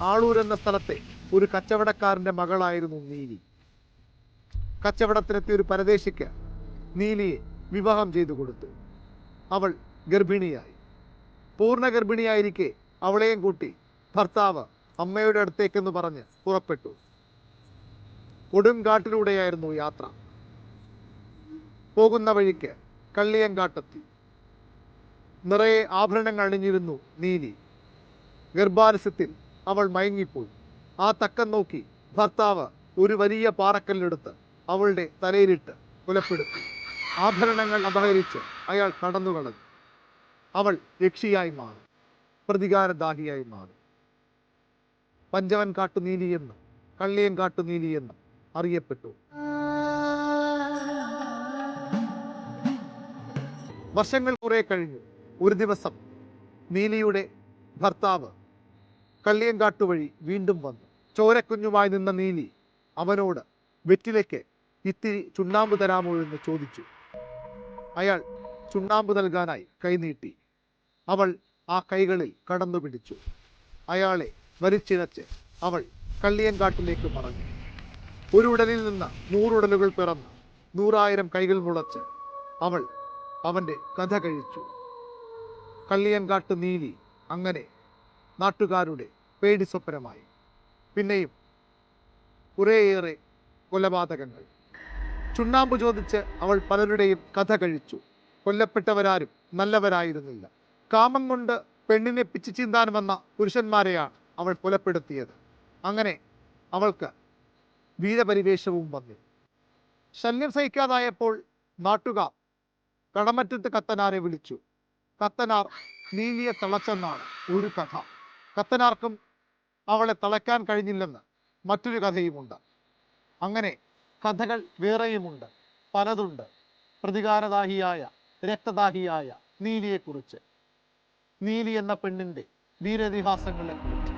ആളൂർ എന്ന സ്ഥലത്തെ ഒരു കച്ചവടക്കാരന്റെ മകളായിരുന്നു നീലി. കച്ചവടത്തിനെത്തിയ ഒരു പരദേശിക്ക് നീലിയെ വിവാഹം ചെയ്തു കൊടുത്തു. അവൾ ഗർഭിണിയായി. പൂർണ്ണ ഗർഭിണിയായിരിക്കെ അവളെയും കൂട്ടി ഭർത്താവ് അമ്മയുടെ അടുത്തേക്കെന്ന് പറഞ്ഞ് പുറപ്പെട്ടു. കൊടുങ്കാട്ടിലൂടെയായിരുന്നു യാത്ര. പോകുന്ന വഴിക്ക് കള്ളിയങ്കാട്ടെത്തി. നിറയെ ആഭരണങ്ങൾ അണിഞ്ഞിരുന്നു നീലി. ഗർഭാലസ്യത്തിൽ അവൾ മയങ്ങിപ്പോയി. ആ തക്കം നോക്കി ഭർത്താവ് ഒരു വലിയ പാറക്കല്ലെടുത്ത് അവളുടെ തലയിലിട്ട് കൊലപ്പെടുത്തി. ആഭരണങ്ങൾ അപഹരിച്ച് അയാൾ കടന്നു കളഞ്ഞു. അവൾ യക്ഷിയായി മാറി, പ്രതികാരദാഹിയായി മാറി. പഞ്ചവൻ കാട്ടുനീലിയെന്ന്, കള്ളിയങ്കാട്ടുനീലിയെന്ന് അറിയപ്പെട്ടു. വർഷങ്ങൾ കുറെ കഴിഞ്ഞു. ഒരു ദിവസം നീലിയുടെ ഭർത്താവ് കള്ളിയങ്കാട്ടു വഴി വീണ്ടും വന്നു. ചോരക്കുഞ്ഞുമായി നിന്ന നീലി അവനോട് വെറ്റിലേക്ക് ഇത്തിരി ചുണ്ണാമ്പ് തരാമോ എന്ന് ചോദിച്ചു. അയാൾ ചുണ്ണാമ്പ് നൽകാനായി കൈനീട്ടി. അവൾ ആ കൈകളിൽ കടന്നു പിടിച്ചു. അയാളെ വലിച്ചിഴച്ച് അവൾ കള്ളിയങ്കാട്ടിലേക്ക് പറഞ്ഞു. ഒരു ഉടലിൽ നിന്ന് 100 ഉടലുകൾ പിറന്ന് 100,000 കൈകൾ മുളച്ച് അവൾ അവൻ്റെ കഥ കഴിച്ചു. കള്ളിയങ്കാട്ട് നീലി അങ്ങനെ നാട്ടുകാരുടെ പേടി സ്വപ്നമായി. പിന്നെയും കുറേയേറെ കൊലപാതകങ്ങൾ. ചുണ്ണാമ്പ് ചോദിച്ച് അവൾ പലരുടെയും കഥ കഴിച്ചു. കൊല്ലപ്പെട്ടവരാരും നല്ലവരായിരുന്നില്ല. കാമം കൊണ്ട് പെണ്ണിനെ പിച്ചു ചീന്താൻ വന്ന പുരുഷന്മാരെയാണ് അവൾ കൊലപ്പെടുത്തിയത്. അങ്ങനെ അവൾക്ക് വീരപരിവേഷവും വന്നു. ശല്യം സഹിക്കാതായപ്പോൾ നാട്ടുകാർ കടമറ്റത്ത് കത്തനാരെ വിളിച്ചു. കത്തനാർ നീലിയെ തളച്ചെന്നാണ് ഒരു കഥ. കത്തനാർക്കും അവളെ തളയ്ക്കാൻ കഴിഞ്ഞില്ലെന്ന് മറ്റൊരു കഥയുമുണ്ട്. അങ്ങനെ കഥകൾ വേറെയുമുണ്ട്, പലതുണ്ട്. പ്രതികാരദാഹിയായ, രക്തദാഹിയായ നീലിയെക്കുറിച്ച്, നീലി എന്ന പെണ്ണിൻ്റെ വീരതിഹാസങ്ങളെക്കുറിച്ച്.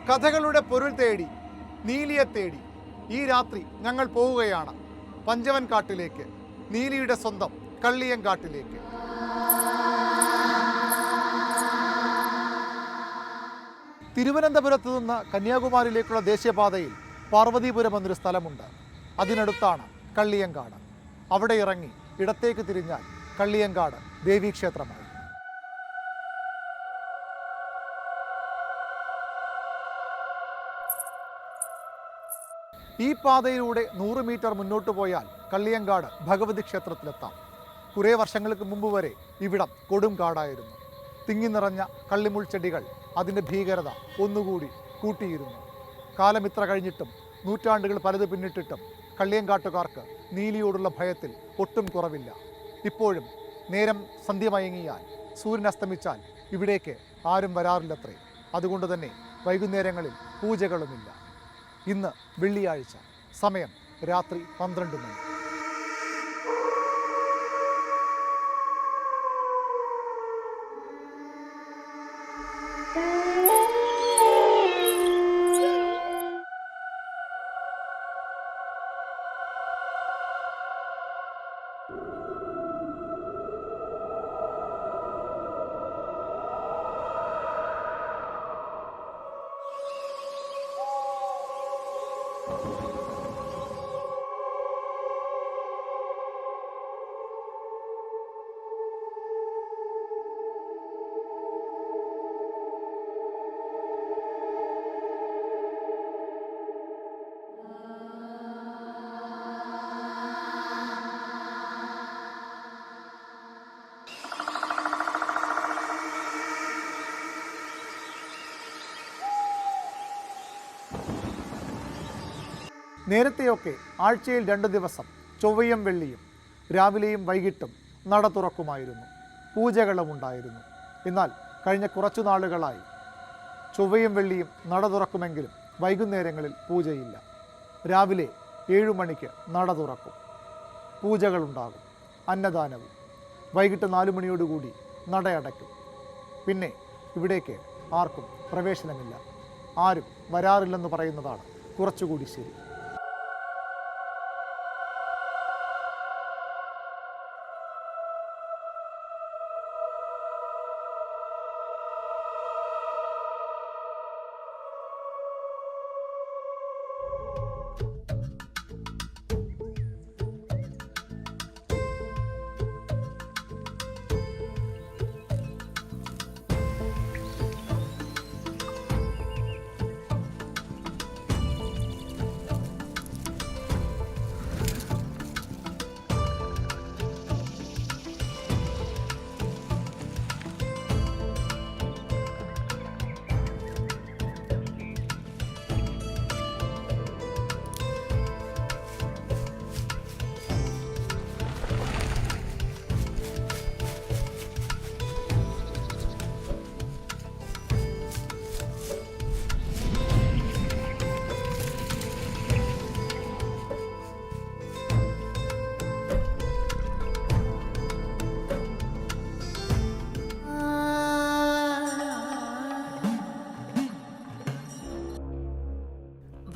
കഥകളുടെ പൊരുൾ തേടി, നീലിയെ തേടി ഈ രാത്രി ഞങ്ങൾ പോവുകയാണ് പഞ്ചവൻ കാട്ടിലേക്ക്, നീലിയുടെ സ്വന്തം കള്ളിയങ്കാട്ടിലേക്ക്. തിരുവനന്തപുരത്ത് നിന്ന് കന്യാകുമാരിയിലേക്കുള്ള ദേശീയപാതയിൽ പാർവതീപുരം എന്നൊരു സ്ഥലമുണ്ട്. അതിനടുത്താണ് കള്ളിയങ്കാട്. അവിടെ ഇറങ്ങി ഇടത്തേക്ക് തിരിഞ്ഞാൽ കള്ളിയങ്കാട് ദേവീക്ഷേത്രമായി. ഈ പാതയിലൂടെ 100 മീറ്റർ മുന്നോട്ട് പോയാൽ കള്ളിയങ്കാട് ഭഗവതി ക്ഷേത്രത്തിലെത്താം. കുറേ വർഷങ്ങൾക്ക് മുമ്പ് വരെ ഇവിടം കൊടും കാടായിരുന്നു. തിങ്ങി നിറഞ്ഞ കള്ളിമുൾ ചെടികൾ അതിൻ്റെ ഭീകരത ഒന്നുകൂടി കൂട്ടിയിരുന്നു. കാലം ഇത്ര കഴിഞ്ഞിട്ടും, നൂറ്റാണ്ടുകൾ പലത് പിന്നിട്ടിട്ടും കള്ളിയങ്കാട്ടുകാർക്ക് നീലിയോടുള്ള ഭയത്തിൽ ഒട്ടും കുറവില്ല. ഇപ്പോഴും നേരം സന്ധ്യ മയങ്ങിയാൽ, സൂര്യൻ അസ്തമിച്ചാൽ ഇവിടേക്ക് ആരും വരാറില്ലത്രേ. അതുകൊണ്ട് തന്നെ വൈകുന്നേരങ്ങളിൽ പൂജകളുമില്ല. ഇന്ന് വെള്ളിയാഴ്ച, സമയം രാത്രി 12 മണി. നേരത്തെയൊക്കെ ആഴ്ചയിൽ 2 ദിവസം, ചൊവ്വയും വെള്ളിയും, രാവിലെയും വൈകിട്ടും നട തുറക്കുമായിരുന്നു. പൂജകളും ഉണ്ടായിരുന്നു. എന്നാൽ കഴിഞ്ഞ കുറച്ചു നാളുകളായി ചൊവ്വയും വെള്ളിയും നട തുറക്കുമെങ്കിലും വൈകുന്നേരങ്ങളിൽ പൂജയില്ല. രാവിലെ 7 മണിക്ക് നട തുറക്കും. പൂജകളുണ്ടാകും, അന്നദാനവും. വൈകിട്ട് 4 മണിയോടുകൂടി നടയടയ്ക്കും. പിന്നെ ഇവിടേക്ക് ആർക്കും പ്രവേശനമില്ല. ആരും വരാറില്ലെന്ന് പറയുന്നതാണ് കുറച്ചുകൂടി ശരി.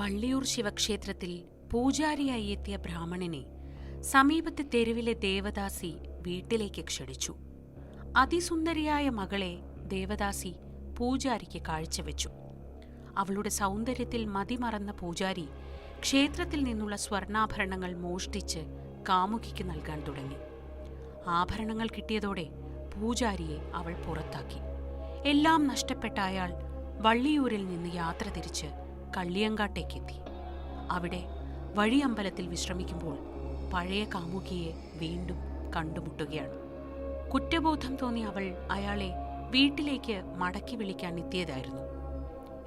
വള്ളിയൂർ ശിവക്ഷേത്രത്തിൽ പൂജാരിയായി എത്തിയ ബ്രാഹ്മണനെ സമീപത്തെ തെരുവിലെ ദേവദാസി വീട്ടിലേക്ക് ക്ഷണിച്ചു. അതിസുന്ദരിയായ മകളെ ദേവദാസി പൂജാരിക്ക് കാഴ്ചവെച്ചു. അവളുടെ സൗന്ദര്യത്തിൽ മതിമറന്ന പൂജാരി ക്ഷേത്രത്തിൽ നിന്നുള്ള സ്വർണ്ണാഭരണങ്ങൾ മോഷ്ടിച്ച് കാമുകിക്ക് നൽകാൻ തുടങ്ങി. ആഭരണങ്ങൾ കിട്ടിയതോടെ പൂജാരിയെ അവൾ പുറത്താക്കി. എല്ലാം നഷ്ടപ്പെട്ട അയാൾ വള്ളിയൂരിൽ നിന്ന് യാത്ര തിരിച്ച് കള്ളിയങ്കാട്ടേക്കെത്തി. അവിടെ വഴിയമ്പലത്തിൽ വിശ്രമിക്കുമ്പോൾ പഴയ കാമുകിയെ വീണ്ടും കണ്ടുമുട്ടുകയാണ്. കുറ്റബോധം തോന്നി അവൾ അയാളെ വീട്ടിലേക്ക് മടക്കി വിളിക്കാൻ എത്തിയതായിരുന്നു.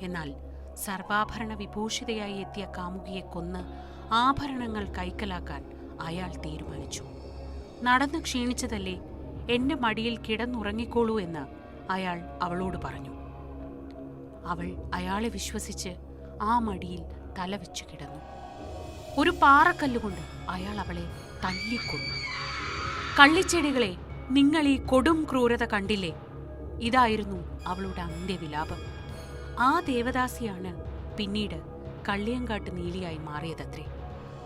എന്നാൽ സർവാഭരണ വിഭൂഷിതയായി എത്തിയ കാമുകിയെ കൊന്ന് ആഭരണങ്ങൾ കൈക്കലാക്കാൻ അയാൾ തീരുമാനിച്ചു. നടന്ന് ക്ഷീണിച്ചതല്ലേ, എന്റെ മടിയിൽ കിടന്നുറങ്ങിക്കോളൂ എന്ന് അയാൾ അവളോട് പറഞ്ഞു. അവൾ അയാളെ വിശ്വസിച്ച് ആ മടിയിൽ തലവെച്ചു കിടന്നു. ഒരു പാറക്കല്ലുകൊണ്ട് അയാൾ അവളെ തല്ലിക്കൊന്നു. കള്ളിച്ചെടികളെ, നിങ്ങൾ ഈ കൊടും ക്രൂരത കണ്ടില്ലേ? ഇതായിരുന്നു അവളുടെ അന്ത്യവിലാപം. ആ ദേവദാസിയാണ് പിന്നീട് കള്ളിയങ്കാട്ട് നീലിയായി മാറിയതത്രേ.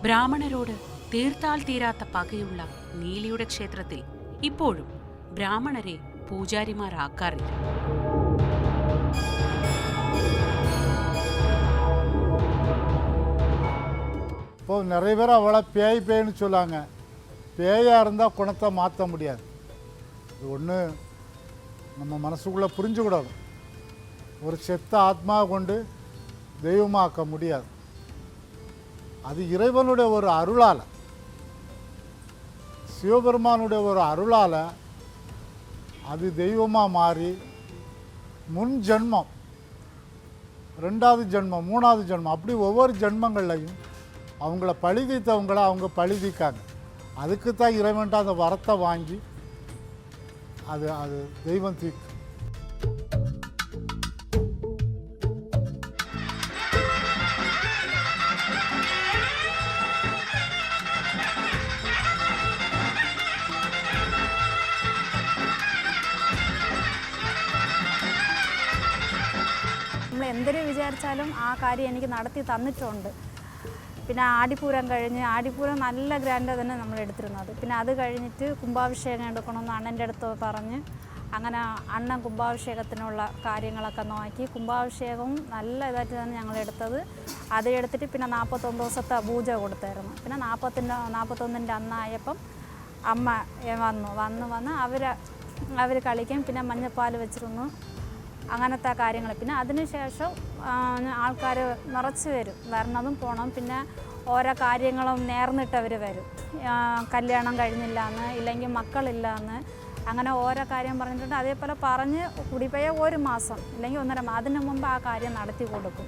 ബ്രാഹ്മണരോട് തീർത്താൽ തീരാത്ത പകയുള്ള നീലിയുടെ ക്ഷേത്രത്തിൽ ഇപ്പോഴും ബ്രാഹ്മണരെ പൂജാരിമാരാക്കാറില്ല. இப்போ நிறைய பேர் அவளை பேய் பேய்னு சொல்லாங்க. பேயாக இருந்தால் குணத்தை மாற்ற முடியாது. இது ஒன்று நம்ம மனசுக்குள்ளே புரிஞ்சுக்கிடணும். ஒரு செத்த ஆத்மாவை கொண்டு தெய்வமாக்க முடியாது. அது இறைவனுடைய ஒரு அருளால், சிவபெருமானுடைய ஒரு அருளால் அது தெய்வமாக மாறி முன் ஜென்மம், ரெண்டாவது ஜென்மம், மூணாவது ஜென்மம், அப்படி ஒவ்வொரு ஜென்மங்கள்லையும் அவங்கள பழிதீர்த்தவங்கள அவங்க பழிதீக்காங்க. அதுக்கு தான் இறைவன்ட்டு அந்த வரத்தை வாங்கி அது தெய்வம் தீர்க்கும். നമ്മൾ എന്തൊരു വിചാരിച്ചാലും ആ കാര്യം എനിക്ക് നടത്തി തന്നിട്ടുണ്ട്. പിന്നെ ആടിപ്പൂരം കഴിഞ്ഞ്, ആടിപ്പൂരം നല്ല ഗ്രാൻഡ് തന്നെ നമ്മൾ എടുത്തിരുന്നത്. പിന്നെ അത് കഴിഞ്ഞിട്ട് കുംഭാഭിഷേകം എടുക്കണമെന്ന് അണ്ണൻ്റെ അടുത്ത് പറഞ്ഞ് അങ്ങനെ അണ്ണൻ കുംഭാഭിഷേകത്തിനുള്ള കാര്യങ്ങളൊക്കെ നോക്കി കുംഭാഭിഷേകവും നല്ല ഇതായിട്ട് തന്നെ ഞങ്ങൾ എടുത്തത്. അത് എടുത്തിട്ട് പിന്നെ 41 ദിവസത്തെ പൂജ കൊടുത്തായിരുന്നു. പിന്നെ 41ൻ്റെ അന്നായപ്പം അമ്മ വന്ന് അവർ കളിക്കും. പിന്നെ മഞ്ഞപ്പാൽ വെച്ചിരുന്നു, അങ്ങനത്തെ കാര്യങ്ങൾ. പിന്നെ അതിനുശേഷം ആൾക്കാർ നിറച്ച് വരണതും പോകണം. പിന്നെ ഓരോ കാര്യങ്ങളും നേർന്നിട്ടവർ വരും. കല്യാണം കഴിഞ്ഞില്ലാന്ന്, ഇല്ലെങ്കിൽ മക്കളില്ലാന്ന്, അങ്ങനെ ഓരോ കാര്യം പറഞ്ഞിട്ടുണ്ട്. അതേപോലെ പറഞ്ഞ് കൂടിപ്പോയ 1 മാസം ഇല്ലെങ്കിൽ 1.5 മാസം അതിന് മുമ്പ് ആ കാര്യം നടത്തി കൊടുക്കും.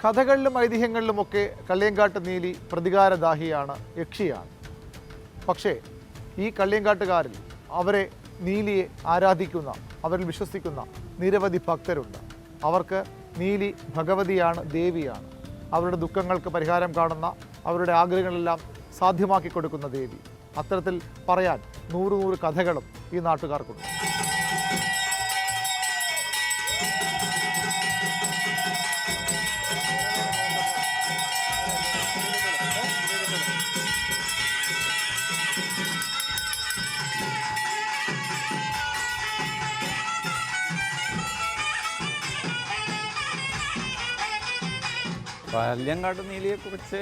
കഥകളിലും ഐതിഹ്യങ്ങളിലുമൊക്കെ കള്ളിയങ്കാട്ട് നീലി പ്രതികാരദാഹിയാണ്, യക്ഷിയാണ്. പക്ഷേ ഈ കള്ളിയങ്കാട്ടുകാരിൽ അവരെ നീലിയെ ആരാധിക്കുന്ന, അവരിൽ വിശ്വസിക്കുന്ന നിരവധി ഭക്തരുണ്ട്. അവർക്ക് നീലി ഭഗവതിയാണ്, ദേവിയാണ്. അവരുടെ ദുഃഖങ്ങൾക്ക് പരിഹാരം കാണുന്ന, അവരുടെ ആഗ്രഹങ്ങളെല്ലാം സാധ്യമാക്കി കൊടുക്കുന്ന ദേവി. അത്തരത്തിൽ പറയാൻ 100 കഥകളും ഈ നാട്ടുകാർക്കുണ്ട്. കള്ളിയങ്കാട്ട് നീലിയെക്കുറിച്ച്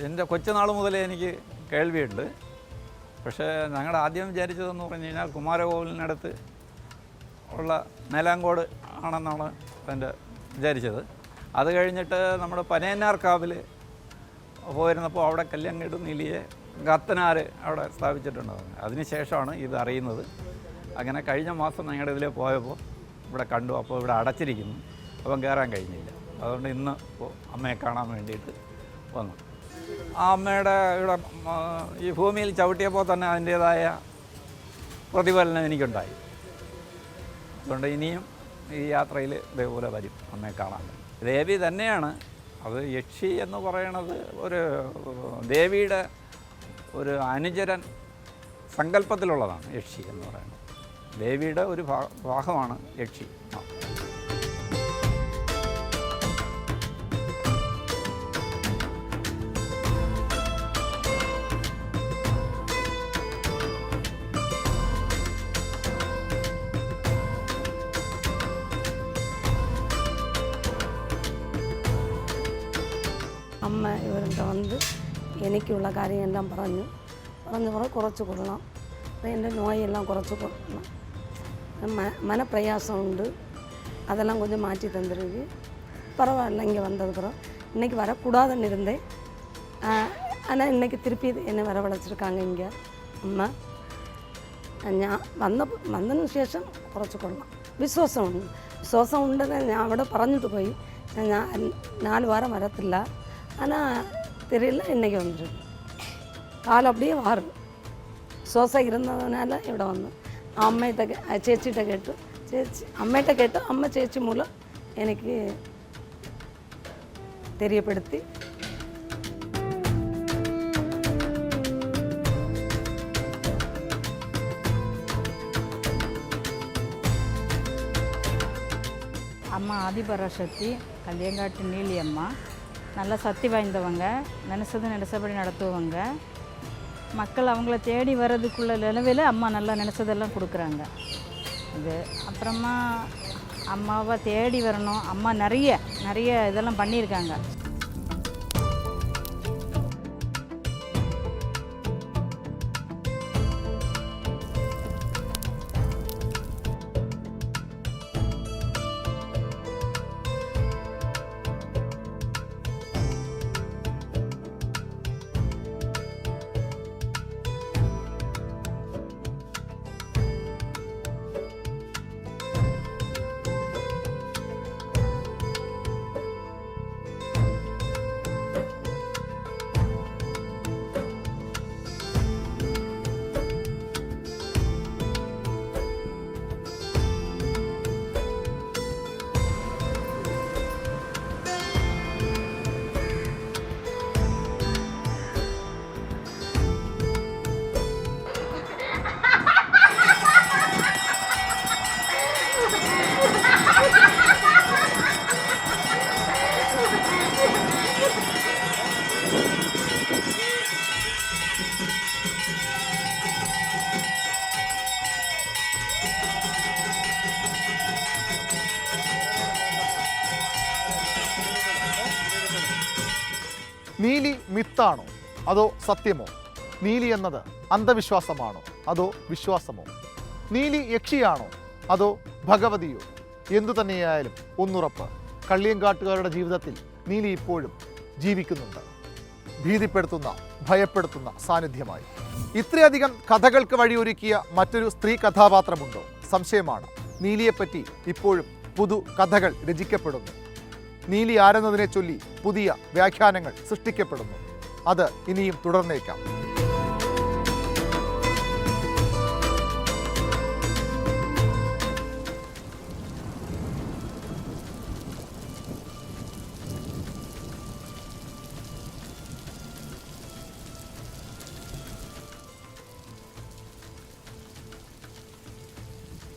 എൻ്റെ കൊച്ചുനാൾ മുതലേ എനിക്ക് കേൾവിയുണ്ട്. പക്ഷേ ഞങ്ങളുടെ ആദ്യം വിചാരിച്ചതെന്ന് പറഞ്ഞു കഴിഞ്ഞാൽ കുമാരകോവിലിനടുത്ത് ഉള്ള മേലാങ്കോട് ആണെന്നാണ് എൻ്റെ വിചാരിച്ചത്. അത് കഴിഞ്ഞിട്ട് നമ്മുടെ പനയന്നാർക്കാവിൽ പോയിരുന്നപ്പോൾ അവിടെ കള്ളിയങ്കാട്ട് നീലിയെ ഗത്തനാർ അവിടെ സ്ഥാപിച്ചിട്ടുണ്ടായിരുന്നു. അതിനുശേഷമാണ് ഇത് അറിയുന്നത്. അങ്ങനെ കഴിഞ്ഞ മാസം ഞങ്ങളുടെ ഇതിൽ പോയപ്പോൾ ഇവിടെ കണ്ടു. അപ്പോൾ ഇവിടെ അടച്ചിരിക്കുന്നു, അപ്പം കയറാൻ കഴിഞ്ഞില്ല. അതുകൊണ്ട് ഇന്ന് ഇപ്പോൾ അമ്മയെ കാണാൻ വേണ്ടിയിട്ട് വന്നു. ആ അമ്മയുടെ ഇവിടെ ഈ ഭൂമിയിൽ ചവിട്ടിയപ്പോൾ തന്നെ അതിൻ്റേതായ പ്രതിഫലനം എനിക്കുണ്ടായി. അതുകൊണ്ട് ഇനിയും ഈ യാത്രയിൽ ഇതേപോലെ വരും അമ്മയെ കാണാൻ. ദേവി തന്നെയാണ് അത്. യക്ഷി എന്ന് പറയണത് ഒരു ദേവിയുടെ ഒരു അനുചരൻ സങ്കല്പത്തിലുള്ളതാണ് യക്ഷി എന്ന് പറയുന്നത്. ദേവിയുടെ ഒരു ഭാഗമാണ് യക്ഷി. അമ്മ ഇവരുടെ വന്ന് എനിക്കുള്ള കാര്യമെല്ലാം പറഞ്ഞു കുറച്ച് കൊള്ളാം, എൻ്റെ നോയെല്ലാം കുറച്ച് കൊള്ളണം, മനപ്രയാസമുണ്ട്, அதெல்லாம் கொஞ்சம் மாற்றி தந்துருக்கு, பரவாயில்ல. இங்கே வந்ததுக்கப்புறம் இன்றைக்கி வரக்கூடாதுன்னு இருந்தேன். ஆனால் இன்றைக்கி திருப்பி என்னை வரவழைச்சிருக்காங்க இங்கே அம்மா. ഞാൻ വന്നതിന് ശേഷം കുറച്ച് കൊള്ളാം, വിശ്വാസം ഉണ്ടെന്ന് ഞാൻ അവിടെ പറഞ്ഞിട്ട് പോയി. ഞാൻ 4 வாரம் வரത്തില്ല. ஆனால் தெரியல, இன்றைக்கி வந்துருக்கு. கால் அப்படியே மாறும். விசுவாசம் இருந்ததுனால ഇവിടെ വന്നു. അമ്മയുടെ ചേച്ചിയുടെ കേട്ടു, അമ്മയുടെ കേട്ടു, അമ്മ ചേച്ചി മൂലം എനിക്ക് തെரியപ്പെടുത്തി. அம்மா ஆதிபராசக்தி, கள்ளியங்காட்டு நீலி அம்மா. நல்ல சக்தி வாய்ந்தவங்க, நினச்சபடி நடத்துவங்க. மக்கள் அவங்கள தேடி வர்றதுக்குள்ள நிலவில் அம்மா நல்லா நினச்சதெல்லாம் கொடுக்குறாங்க. இது அப்புறமா அம்மாவை தேடி வரணும். அம்மா நிறைய இதெல்லாம் பண்ணியிருக்காங்க. നീലി മിത്താണോ അതോ സത്യമോ? നീലി എന്നത് അന്ധവിശ്വാസമാണോ അതോ വിശ്വാസമോ? നീലി യക്ഷിയാണോ അതോ ഭഗവതിയോ? എന്തു തന്നെയായാലും ഒന്നുറപ്പ്, കള്ളിയങ്കാട്ടുകാരുടെ ജീവിതത്തിൽ നീലി ഇപ്പോഴും ജീവിക്കുന്നുണ്ട്, ഭീതിപ്പെടുത്തുന്ന, ഭയപ്പെടുത്തുന്ന സാന്നിധ്യമായി. ഇത്രയധികം കഥകൾക്ക് വഴിയൊരുക്കിയ മറ്റൊരു സ്ത്രീ കഥാപാത്രമുണ്ടോ? സംശയമാണ്. നീലിയെപ്പറ്റി ഇപ്പോഴും പുതു കഥകൾ രചിക്കപ്പെടുന്നു. നീലി ആരെന്നതിനെ ചൊല്ലി പുതിയ വ്യാഖ്യാനങ്ങൾ സൃഷ്ടിക്കപ്പെടുന്നു. അത് ഇനിയും തുടർന്നേക്കാം.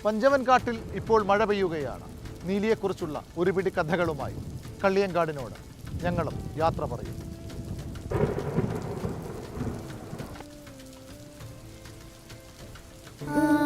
പഞ്ചവൻകാട്ടിൽ ഇപ്പോൾ മഴ പെയ്യുകയാണ്. നീലിയെക്കുറിച്ചുള്ള ഒരു പിടി കഥകളുമായി കള്ളിയങ്കാടിനോട് ഞങ്ങളും യാത്ര പറയും. ആ